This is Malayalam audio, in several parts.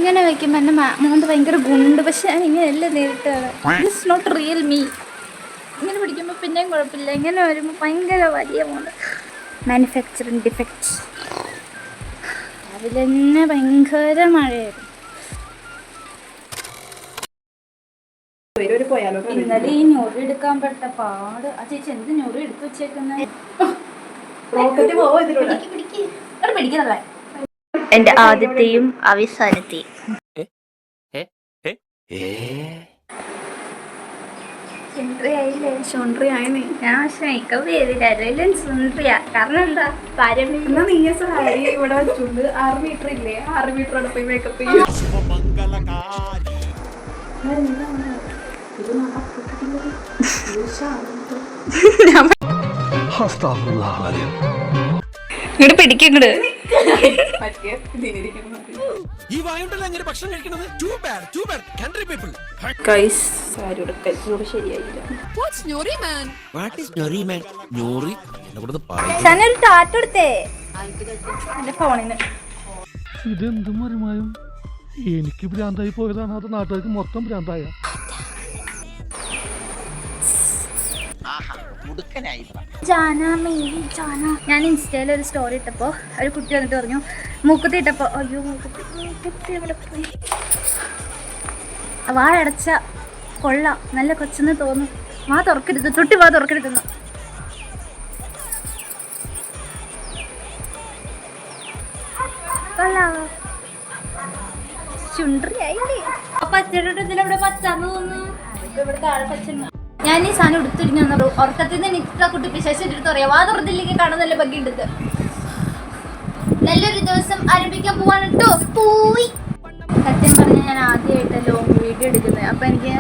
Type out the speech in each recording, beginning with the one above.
ഇങ്ങനെ വയ്ക്കുമ്പോൾ എൻ്റെ മോന്ത് ഭയങ്കര ഗുണ്ട്. പക്ഷെ ഞാൻ ഇങ്ങനെയല്ല നേരിട്ടാണ്. This not real me. ഇങ്ങനെ പിടിക്കുമ്പോൾ പിന്നെയും കുഴപ്പമില്ല. ഇങ്ങനെ വരുമ്പോൾ ഭയങ്കര വലിയ മോന്ത്. Manufacturing defect. രാവിലെ തന്നെ ഭയങ്കര മഴയായിരുന്നു. ഇന്നലെ ഈ ഞൊറി എടുക്കാൻ പെട്ട പാട്. ആ ചേച്ചി എന്ത് ഞൊറി എടുത്തു വെച്ചേക്കുന്നത്? പിടിക്കുന്നല്ലേ എന്റെ ആദ്യത്തെയും അവസാനത്തെയും. ഞാൻ മേക്കപ്പ് ചെയ്തില്ല. സുന്ദരിയ. കാരണം എന്താ പാരമ്പര്യം. ഇവിടെ വെച്ചുണ്ട് 6 മീറ്റർ ഇല്ലേ, 6 മീറ്ററോടെ പോയി മേക്കപ്പ് ചെയ്യും. ഇങ്ങോട്ട് പിടിക്കങ്ങട്. ഞാനൊരു ടാറ്റ കൊടുത്തേ എന്റെ ഫോണിന്. ഇതെന്ത് മറിമായും എനിക്ക് ഭ്രാന്തായി പോയതാണ്, അത് നാട്ടുകാർക്ക് മൊത്തം ഭ്രാന്തായ. ഞാൻ ഇൻസ്റ്റയിൽ ഒരു സ്റ്റോറി ഇട്ടപ്പോൾ ഒരു കുട്ടി വന്നിട്ട് പറഞ്ഞു, മൂക്കുത്തി ഇട്ടപ്പോൾ അയ്യോ മൂക്കുത്തി എവിടെ പോയി. വാഴടച്ച കൊള്ളാം, നല്ല കൊച്ചെന്ന് തോന്നും. വാ തുറക്കരുത്, തൊട്ടി വാ തുറക്കരുതെന്നു. കൊള്ളാവോ? ചുണ്ടറിയായില്ലേ? പച്ചയുടെ പച്ചാന്ന് തോന്നുന്നു. ഇവിടെ താഴെ പച്ച. ഞാൻ ഈ സാധനം എടുത്തിരിഞ്ഞു വന്നത് ഉറക്കത്തിൽ നിന്ന് എനിക്ക് ആ കുട്ടി പിശാച് എടുത്ത് പറയാം. വാ തുറന്നില്ലെങ്കിൽ കാണാൻ നല്ല ഭംഗിയുണ്ട്. നല്ലൊരു ദിവസം ആരംഭിക്കാൻ പോവാണ് കേട്ടോ. പോയി സത്യം പറഞ്ഞാൽ ഞാൻ ആദ്യമായിട്ട് ലോങ് വീഡിയോ എടുക്കുന്നത്. അപ്പം എനിക്ക്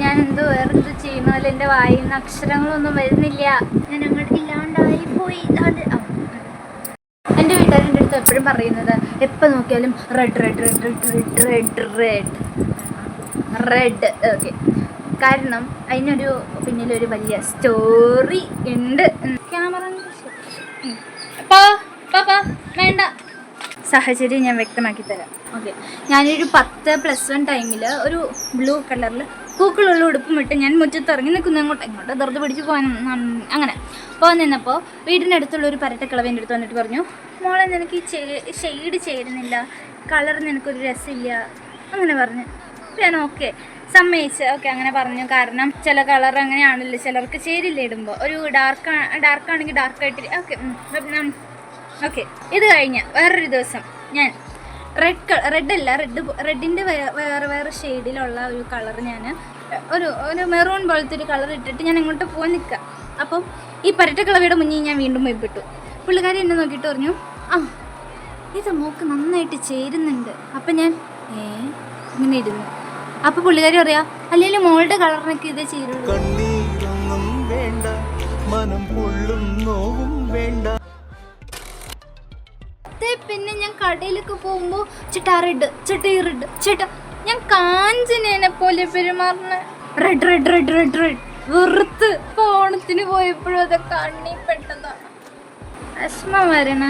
ഞാൻ എന്തോ വേറെന്തോ ചെയ്യുന്ന പോലെ എൻ്റെ വായിൽ നിന്ന് അക്ഷരങ്ങളൊന്നും വരുന്നില്ല. ഞാൻ അങ്ങോട്ട് ഇല്ലാണ്ടായി പോയി. എൻ്റെ വീട്ടുകാരുടെ അടുത്ത് എപ്പോഴും പറയുന്നത്, എപ്പോൾ നോക്കിയാലും red red red red red red red. Okay, കാരണം അതിനൊരു പിന്നിലൊരു വലിയ സ്റ്റോറി ഉണ്ട്. ക്യാമറ വേണ്ട, സാഹചര്യം ഞാൻ വ്യക്തമാക്കി തരാം. ഓക്കെ, ഞാനൊരു 10+1 ടൈമിൽ ഒരു ബ്ലൂ കളറിൽ പൂക്കളുള്ള ഉടുപ്പും ഇട്ട് ഞാൻ മുറ്റത്ത് ഇറങ്ങി നിൽക്കുന്നു. ഇങ്ങോട്ട് ധൃതി പിടിച്ച് പോകാൻ അങ്ങനെ പോകാൻ നിന്നപ്പോൾ വീടിൻ്റെ അടുത്തുള്ള ഒരു പരട്ടക്കിളവൻ്റെ അടുത്ത് വന്നിട്ട് പറഞ്ഞു, മോളെ നിനക്ക് ഈ ഷെയ്ഡ് ചേരുന്നില്ല, കളർ നിനക്കൊരു രസമില്ല അങ്ങനെ പറഞ്ഞു. ഞാൻ ഓക്കെ സമ്മതിച്ച്. ഓക്കെ അങ്ങനെ പറഞ്ഞു. കാരണം ചില കളർ അങ്ങനെയാണല്ലോ, ചിലർക്ക് ചേരില്ല ഇടുമ്പോൾ. ഒരു ഡാർക്കാണെങ്കിൽ ഡാർക്കായിട്ട് ഓക്കെ. ഇത് കഴിഞ്ഞ് വേറൊരു ദിവസം ഞാൻ റെഡിൻ്റെ വേറെ ഷെയ്ഡിലുള്ള ഒരു കളർ ഞാൻ ഒരു മെറൂൺ പോലത്തെ ഒരു കളർ ഇട്ടിട്ട് ഞാൻ എങ്ങോട്ട് പോകാൻ നിൽക്കുക. അപ്പം ഈ പരട്ടക്കിളവിയുടെ മുന്നിൽ ഞാൻ വീണ്ടും പോയിപ്പെട്ടു. പുള്ളിക്കാരി എന്നെ നോക്കിയിട്ട് പറഞ്ഞു, ഇത് മോക്ക് നന്നായിട്ട് ചേരുന്നുണ്ട്. അപ്പം ഞാൻ ഇങ്ങനെ ഇരുന്നു. അപ്പോൾ പുള്ളിക്കാരി പറയാ, അല്ലെങ്കിൽ മോളുടെ കളറിനൊക്കെ ഇതേ ചേരുള്ളൂ. പിന്നെ ഞാൻ കടയിലൊക്കെ പോകുമ്പോൾ ചേട്ടാ റെഡ്, ചേട്ടാ ഈ റെഡ്, ചേട്ടാ ഞാൻ കാഞ്ചനേനെ പോലെ പെരുമാറുന്ന red red red red red വെറുത്ത്. ഓണത്തിന് പോയപ്പോഴും അതൊക്കെ കണ്ണി പെട്ടതാണ്. വിഷമം വരണ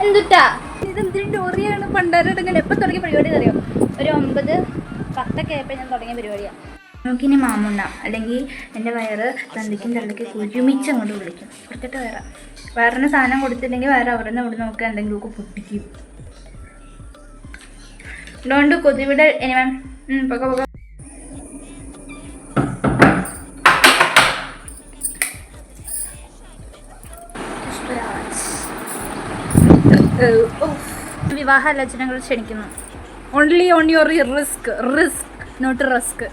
എന്തുട്ടാ ഇതെന്തൊരു ഡോറിയാണ്. പണ്ടാരടങ്ങനെ എപ്പോൾ തുടങ്ങിയ പരിപാടി അറിയാം? ഒരു 9-10 ആയപ്പോൾ ഞാൻ തുടങ്ങിയ പരിപാടിയാണ്. നമുക്കിനി മാമുണ്ണ, അല്ലെങ്കിൽ എൻ്റെ വയറ് തന്തിക്കും തള്ളിക്ക് ഒരുമിച്ച് അങ്ങോട്ട് വിളിക്കും. കൊടുത്തിട്ട് വയറിന് സാധനം കൊടുത്തില്ലെങ്കിൽ വയറ് അവിടെ നിന്ന് ഇവിടെ നോക്കുക എന്തെങ്കിലുമൊക്കെ പൊട്ടിക്കും. ഡോണ്ട് കൊതിവിടെ എനിവൺ പൊക്ക വിവാഹാലോചനകൾ ക്ഷണിക്കുന്നു. Only on your risk not risk.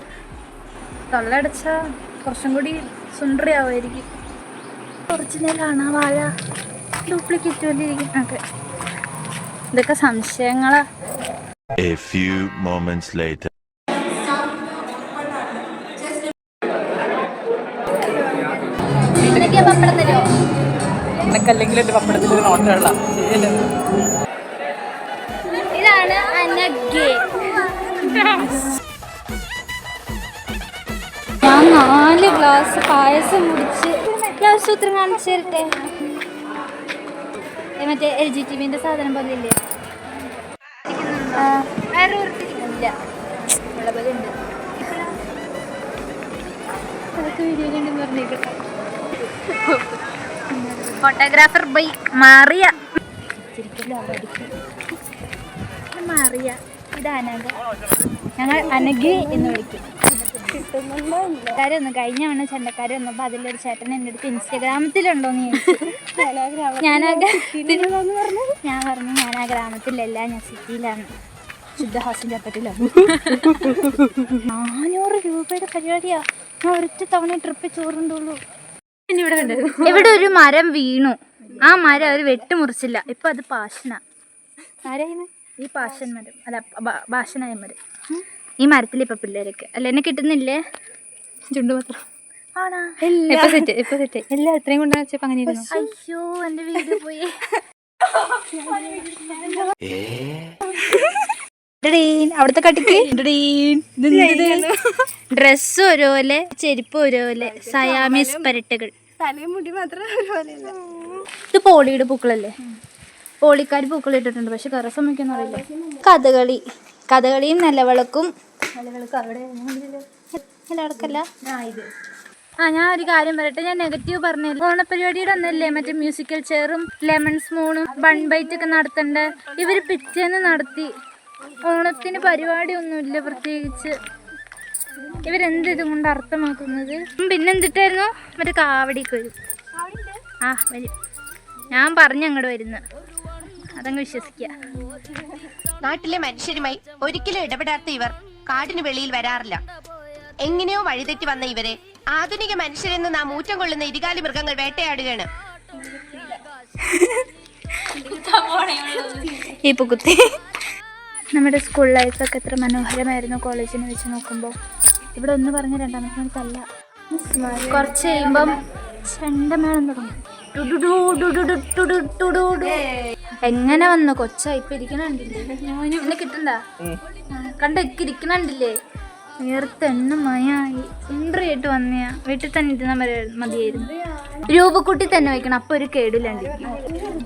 തൊള്ളടച്ചാൽ കുറച്ചും കൂടി സുന്ദരിയാവുമായിരിക്കും. ഒറിജിനലാണ് വാഴ, ഡ്യൂപ്ലിക്കേറ്റ് പോലിരിക്കും. ഓക്കെ, ഇതൊക്കെ സംശയങ്ങളാ. A few moments later. പപ്പടം തരുമോ? അല്ലെങ്കിൽ എൻ്റെ പപ്പടത്തിൽ നോട്ടുള്ള ഇതാണ് അനഗേ. ഞാൻ 4 ഗ്ലാസ് പായസം കുടിച്ച് സൂത്രം കാണിച്ചു തരട്ടെ. മറ്റേ LGTVൻ്റെ സാധനം പോലെ ഇല്ലേ? വേറെ ഇല്ല ഉള്ള പോലെ ഉണ്ട്. ഫോട്ടോഗ്രാഫർ ബൈ മാറിയ മാറിയ ഇത് അനഘ, ഞങ്ങൾ അനഘി എന്ന് വിളിക്കും. ഒന്ന് കഴിഞ്ഞ തവണ ചണ്ടക്കാർ വന്നപ്പോൾ അതിലൊരു ചേട്ടൻ എൻ്റെ അടുത്ത് ഇൻസ്റ്റഗ്രാമത്തിലുണ്ടോന്ന് ചോദിച്ചു. ഞാൻ പറഞ്ഞു ഞാൻ ആ ഗ്രാമത്തിലല്ല, ഞാൻ സിറ്റിയിലാണ്, ശുദ്ധഹാസം ചപ്പറ്റിലാണ്. 400 രൂപയുടെ പരിപാടിയാ. ഞാൻ ഒരൊറ്റ തവണ ട്രിപ്പ് ചോറുണ്ടുള്ളൂ. ഇവിടെ ഒരു മരം വീണു, ആ മരം അവർ വെട്ടുമുറിച്ചില്ല, ഇപ്പൊ അത് പാഷന. ആരായിരുന്നു ഈ പാഷൻ മരം? അല്ല ഭാഷനായ മരം. ഈ മരത്തിൽ ഇപ്പൊ പിള്ളേരൊക്കെ അല്ല എന്നെ കിട്ടുന്നില്ലേ ചുണ്ടുപത്രം ആണാ? ഇപ്പൊ സെറ്റ് എല്ലാം എത്രയും കൊണ്ടാ വെച്ചപ്പോ അങ്ങനെ. അയ്യോ എന്റെ വീട് പോയി. അവിടുത്തെ കട്ടിക്ക് ഡ്രസ്സ് ഒരുപോലെ, ചെരുപ്പ് ഒരുപോലെ, സയാമീസ് പരട്ടുകൾ. തലമുടി മാത്രം ഇത് പോളിയുടെ പൂക്കളല്ലേ? പോളിക്കാർ പൂക്കൾ ഇട്ടിട്ടുണ്ട്, പക്ഷെ കറ സമ്മതിക്കൊന്നും അറിയില്ല. കഥകളിയും നിലവിളക്കും അവിടെ നിലവിളക്കല്ല. ഞാൻ ഒരു കാര്യം പറയട്ടെ, ഞാൻ നെഗറ്റീവ് പറഞ്ഞില്ല. ഓണപ്പരിപാടിയുടെ ഒന്നല്ലേ മറ്റേ മ്യൂസിക്കൽ ചെയറും ലെമൺ സ്പൂണും ബൺ ബൈറ്റ് ഒക്കെ നടത്തണ്ടേ? ഇവർ പിറ്റേന്ന് നടത്തി. ഓണത്തിന് പരിപാടി ഒന്നുമില്ല പ്രത്യേകിച്ച്. ഇവരെന്ത് ഇതും കൊണ്ട് അർത്ഥമാക്കുന്നത്? പിന്നെന്തിട്ടായിരുന്നു മറ്റേ കാവടിക്ക് വരും. വരും, ഞാൻ പറഞ്ഞങ്ങോട്ട് വരുന്ന അതങ്ങ് വിശ്വസിക്കുക. നാട്ടിലെ മനുഷ്യരുമായി ഒരിക്കലും ഇടപെടാത്ത ഇവർ കാടിന് വെളിയിൽ വരാറില്ല. എങ്ങനെയോ വഴിതെറ്റി വന്ന ഇവരെ ആധുനിക മനുഷ്യരെന്ന് നാം ഊറ്റം കൊള്ളുന്ന ഇരുകാലി മൃഗങ്ങൾ വേട്ടയാടുകയാണ്. ഈ പുകുത്തി നമ്മുടെ സ്കൂൾ ലൈഫൊക്കെ എത്ര മനോഹരമായിരുന്നു കോളേജിനെ വെച്ച് നോക്കുമ്പോൾ. ഇവിടെ ഒന്ന് പറഞ്ഞ രണ്ടാമത്തെ മണിക്കല്ല, കുറച്ച് കഴിയുമ്പം ചെണ്ടമേളം തുടങ്ങും. എങ്ങനെ വന്നു കൊച്ച ഇപ്പൊ ഇരിക്കണണ്ടില്ലേ? എന്നെ കിട്ടണ്ട കണ്ടൊക്കെ ഇരിക്കണണ്ടില്ലേ? നേർത്തെണ്ണമയായി ഇൻട്രിയായിട്ട് വന്നയാ. വീട്ടിൽ തന്നെ ഇരുന്നാൽ മതിയായിരുന്നു. രൂപക്കുട്ടി തന്നെ വയ്ക്കണം, അപ്പൊ ഒരു കേടില്ലാണ്ട്.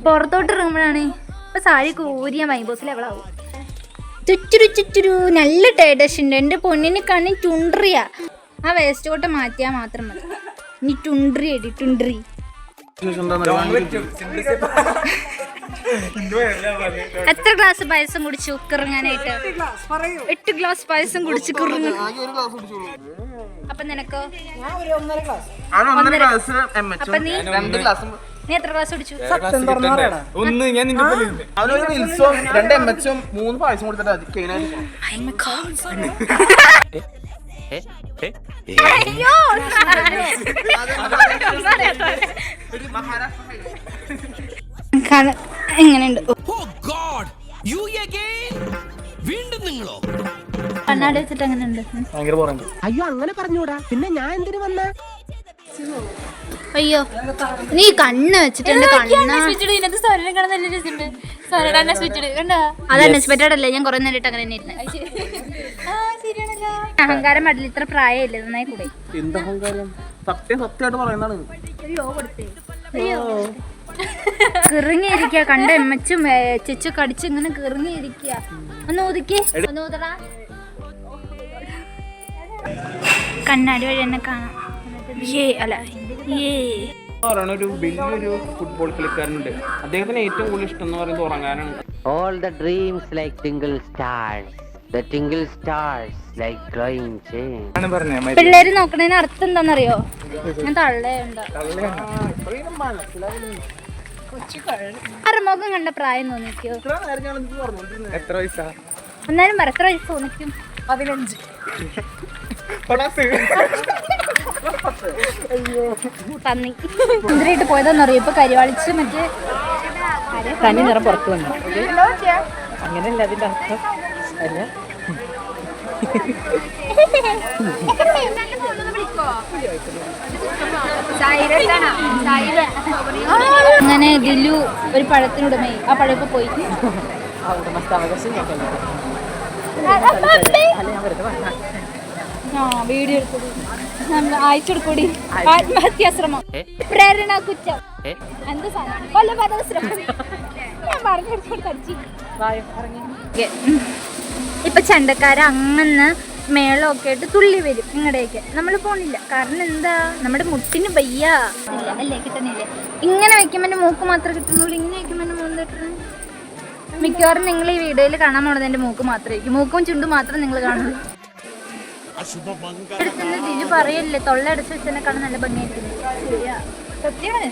പുറത്തോട്ട് ഇറങ്ങുമ്പോഴാണ് ഇപ്പൊ സാരി കൂരിയ മൈബോസിൽ എവളാവും. ചുറ്റുരു നല്ല ടേഡഷ് ഉണ്ട്. എൻ്റെ പൊന്നിന് കണ്ണി ടുണ്ട്രിയാ. ആ വേസ്റ്റ് കോട്ട മാറ്റിയാൽ മാത്രം മതി. ഇനി ടുണ്ട്രി അടി ടുണ്ട്രി. എത്ര ഗ്ലാസ് പായസം കുടിച്ചു കിറങ്ങാനായിട്ട്? 8 ഗ്ലാസ് പായസം കുടിച്ചു കിറങ്ങ. അപ്പൊ നിനക്കോ? അപ്പൊ നീ എത്ര ഗ്ലാസ് കുടിച്ചു? എങ്ങനെയുണ്ട്? കണ്ണാടി വെച്ചിട്ട് എങ്ങനെയുണ്ട്? അയ്യോ അങ്ങനെ പറഞ്ഞൂടാ, പിന്നെ ഞാൻ എന്തിനു വന്ന? അയ്യോ നീ കണ്ണ് വെച്ചിട്ട് അത് അൺഎക്സ്പെക്റ്റഡ് അല്ലേ? ഞാൻ കുറെ നേരിട്ട് അങ്ങനെ തന്നെ ഇരുന്നു. അഹങ്കാരം പാടില്ല, ഇത്ര പ്രായമില്ല, നന്നായി കൂടെ. കിറങ്ങിയിരിക്ക കണ്ട എമ്മച്ചും ചെച്ചു കടിച്ച് ഇങ്ങനെ കിറങ്ങിയിരിക്കുക. ഒന്ന് ഊതിക്കേ, ഒന്ന് ഊതടാ. കണ്ണാടി വഴി എന്നെ കാണാം. ഒരു വലിയൊരു ഫുട്ബോൾ കളിക്കാരനുണ്ട്. അദ്ദേഹത്തിന് ഏറ്റവും കൂടുതൽ ഇഷ്ടം എന്ന് പറയുന്നത് ഉറങ്ങാനാണ്. All the dreams like twinkle stars, the twinkle stars like glowing gems. പിള്ളേര് നോക്കണതിന് അർത്ഥം എന്താണെന്നറിയോ? ഞാൻ തള്ളയുണ്ടോ മുഖം കണ്ട പ്രായം തോന്നിക്കോ? എത്ര വയസ്സാ? എന്നാലും പറ, എത്ര വയസ്സ് തോന്നിക്കും? 15. തന്നി എന്തിനായിട്ട് പോയതാന്നറിയോ? ഇപ്പൊ കരിവാളിച്ച് മറ്റേ തനി നിറം പുറത്തു വന്നു. അങ്ങനെയല്ല അതിന്റെ അർത്ഥം. അല്ല അങ്ങനെ ദിലു ഒരു പഴത്തിനുടമയായി. ആ പഴം ഇപ്പൊ പോയി. വീഡിയോ എടുക്കൂടി, അയച്ചെടുക്കൂടി. ആത്മഹത്യാശ്രമം, പ്രേരണ കുറ്റം, എന്ത് സാധനം, കൊലപാതക ശ്രമം. ഞാൻ ഇപ്പൊ ചണ്ടക്കാര അങ്ങനെ മേളമൊക്കെ ആയിട്ട് തുള്ളി വരും ഇങ്ങടേക്ക്. നമ്മൾ പോണില്ല, കാരണം എന്താ, നമ്മുടെ മുട്ടിന് വയ്യ അല്ലേ, കിട്ടുന്നില്ലേ. ഇങ്ങനെ വെക്കുമ്പോ എൻ്റെ മൂക്ക് മാത്രമേ കിട്ടുന്നുള്ളൂ, ഇങ്ങനെ വെക്കുമ്പോ എൻ്റെ മൂന്ന് കിട്ടുന്നു. മിക്കവാറും നിങ്ങൾ ഈ വീഡിയോയിൽ കാണാൻ പോണത് എൻ്റെ മൂക്ക് മാത്രമായിരിക്കും, മൂക്കും ചുണ്ടും മാത്രം നിങ്ങൾ കാണുള്ളൂ. ദിജു പറയല്ലേ, തൊള്ളയടച്ച് വെച്ചതിനെക്കാളും നല്ല ഭംഗിയായിരിക്കും. സത്യമാണ്.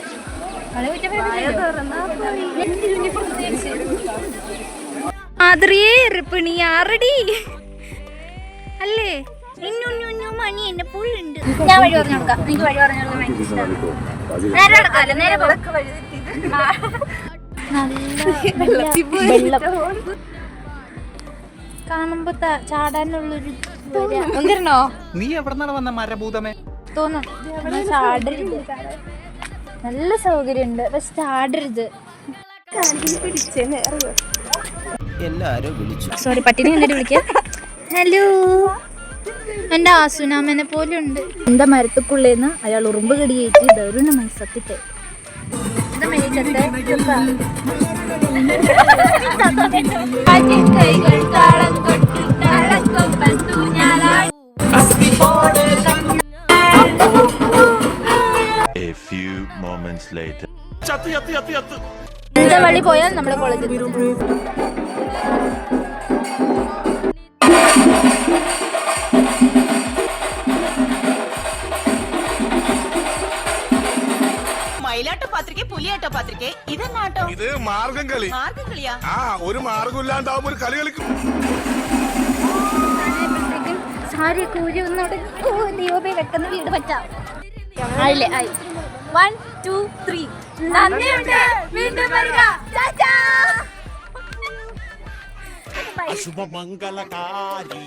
മാതിരിയേ റിപ്പിണി ആറടി അല്ലേ, മണി എന്നെ പുള്ളുണ്ട്. ഞാൻ വഴി പറഞ്ഞു കൊടുക്കാം, എനിക്ക് വഴി പറഞ്ഞു കൊടുക്കാൻ ഭയങ്കര ഇഷ്ടമാണ്. നേരെ നടക്കാമല്ലോ, നേരെ കാണുമ്പോ ചാടാനുള്ളൊരു എന്തിരണോ നീ എവിടെന്നാണ് വന്ന മരഭൂതമേ തോന്നുന്നു. ചാടരുത്, നല്ല സൗകര്യമുണ്ട്, പക്ഷെ ചാടരുത്. എല്ലാരും വിളിച്ചു. സോറി, പട്ടിനെ എന്നിട്ട് വിളിക്കാം. ഹലോ, എൻ്റെ ആസുനാമനെ പോലെ ഉണ്ട്. എൻ്റെ മരത്തുക്കുള്ളേന്ന് അയാൾ ഉറുമ്പ് കടിയേറ്റ് ദരുണമായി സത്യത്തെ. A few moments later. എന്താ വഴി പോയാൽ നമ്മുടെ കോളേജിൽ മയിലാട്ട പാത്രിക പുലിയാട്ട പാത്രിക ഇതെന്നാട്ടോ? ഇത് മാർഗം കളി. മാർഗം കളിയാ? ആ, ഒരു മാർഗമില്ലാണ്ടാവുമ്പോ ഒരു കളി കളിക്കും. സാരി കൂരി ഒന്നോടെ ദൈവമേ വെക്കുന്ന വീട് പറ്റാം. ആയില്ലേ, ആയി. 1 2 3. നന്ദിയുണ്ട്, വീണ്ടും വരിക. ചാച്ചാ. അശുഭമംഗളകാരി.